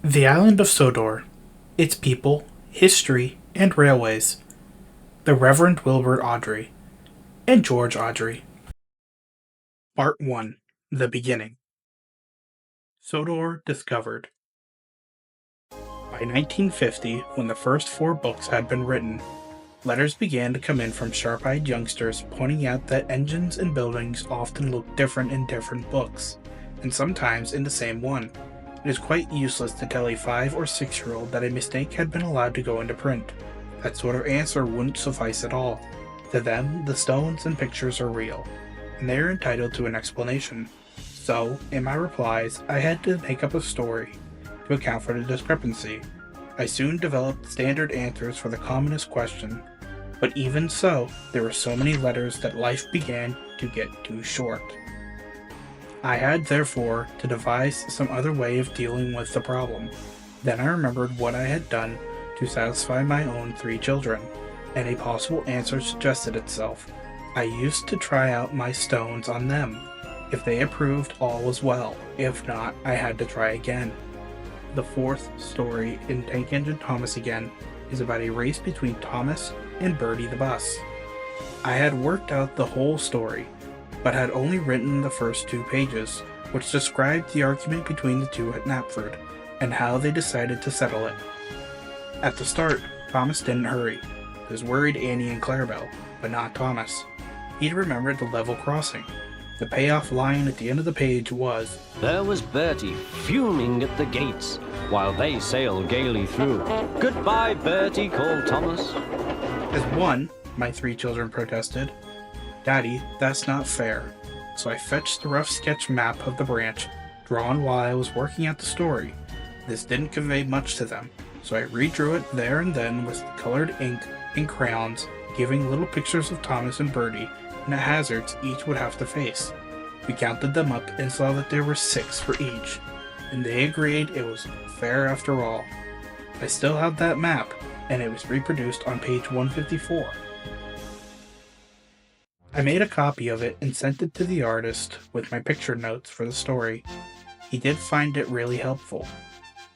The island of Sodor, its people, history, and railways. The Reverend Wilbur Awdry and George Awdry. Part 1. The Beginning. Sodor Discovered. By 1950, when the first 4 books had been written, letters began to come in from sharp-eyed youngsters pointing out that engines and buildings often look different in different books, and sometimes in the same one. It is quite useless to tell a 5 or 6-year-old that a mistake had been allowed to go into print. That sort of answer wouldn't suffice at all. To them, the stones and pictures are real, and they are entitled to an explanation. So, in my replies, I had to make up a story to account for the discrepancy. I soon developed standard answers for the commonest question, but even so, there were so many letters that life began to get too short. I had, therefore, to devise some other way of dealing with the problem. Then I remembered what I had done to satisfy my own 3 children, and a possible answer suggested itself. I used to try out my stones on them. If they approved, all was well. If not, I had to try again. The 4th story in Tank Engine Thomas Again is about a race between Thomas and Bertie the bus. I had worked out the whole story, but had only written the first 2 pages, which described the argument between the two at Knapford, and how they decided to settle it. At the start, Thomas didn't hurry. He was worried Annie and Clarabelle, but not Thomas. He'd remembered the level crossing. The payoff line at the end of the page was, "There was Bertie fuming at the gates, while they sailed gaily through. Goodbye, Bertie," called Thomas. As one, my 3 children protested, "Daddy, that's not fair." So I fetched the rough sketch map of the branch, drawn while I was working out the story. This didn't convey much to them, so I redrew it there and then with colored ink and crayons, giving little pictures of Thomas and Bertie and the hazards each would have to face. We counted them up and saw that there were 6 for each, and they agreed it was fair after all. I still have that map, and it was reproduced on page 154. I made a copy of it and sent it to the artist with my picture notes for the story. He did find it really helpful.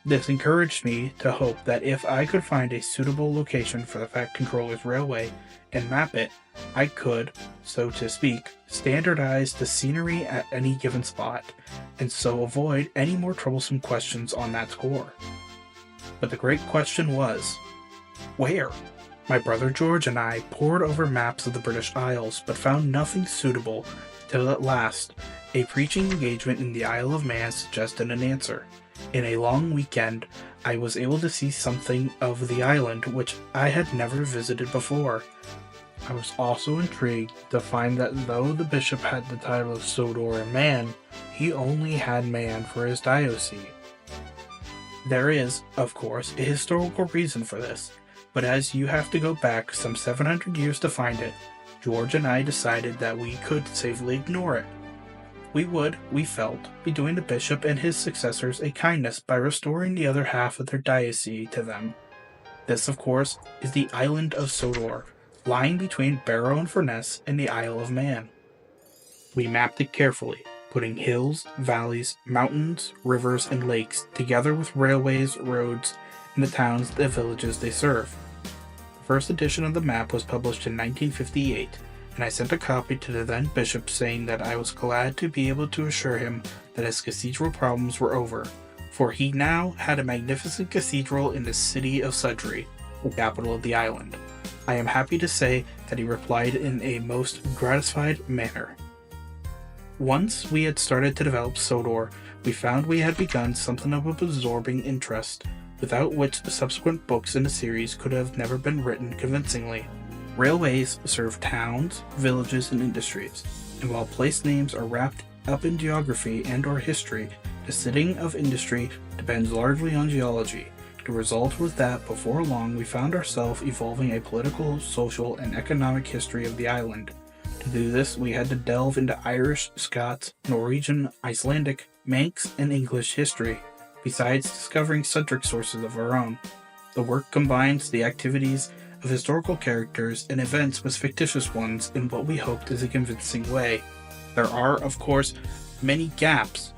This encouraged me to hope that if I could find a suitable location for the Fat Controller's railway and map it, I could, so to speak, standardize the scenery at any given spot, and so avoid any more troublesome questions on that score. But the great question was, where? My brother George and I pored over maps of the British Isles, but found nothing suitable till at last a preaching engagement in the Isle of Man suggested an answer. In a long weekend, I was able to see something of the island which I had never visited before. I was also intrigued to find that though the bishop had the title of Sodor and Man, he only had Man for his diocese. There is, of course, a historical reason for this, but as you have to go back some 700 years to find it, George and I decided that we could safely ignore it. We would, we felt, be doing the bishop and his successors a kindness by restoring the other half of their diocese to them. This, of course, is the island of Sodor, lying between Barrow and Furness and the Isle of Man. We mapped it carefully, putting hills, valleys, mountains, rivers, and lakes together with railways, roads, and the towns and villages they serve. The first edition of the map was published in 1958, and I sent a copy to the then bishop saying that I was glad to be able to assure him that his cathedral problems were over, for he now had a magnificent cathedral in the city of Sudbury, the capital of the island. I am happy to say that he replied in a most gratified manner. Once we had started to develop Sodor, we found we had begun something of an absorbing interest, without which the subsequent books in the series could have never been written convincingly. Railways serve towns, villages, and industries, and while place names are wrapped up in geography and/or history, the setting of industry depends largely on geology. The result was that before long we found ourselves evolving a political, social, and economic history of the island. To do this, we had to delve into Irish, Scots, Norwegian, Icelandic, Manx, and English history, besides discovering subject sources of our own. The work combines the activities of historical characters and events with fictitious ones in what we hoped is a convincing way. There are, of course, many gaps,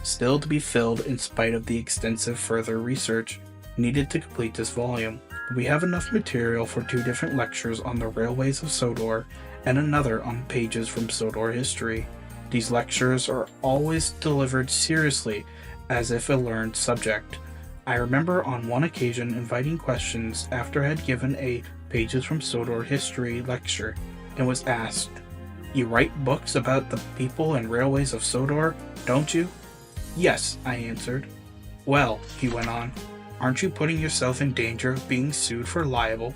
still to be filled in spite of the extensive further research needed to complete this volume. We have enough material for 2 different lectures on the railways of Sodor and another on pages from Sodor history. These lectures are always delivered seriously, as if a learned subject. I remember on one occasion inviting questions after I had given a pages from Sodor history lecture and was asked, "You write books about the people and railways of Sodor, don't you?" "Yes," I answered. "Well," he went on, "aren't you putting yourself in danger of being sued for libel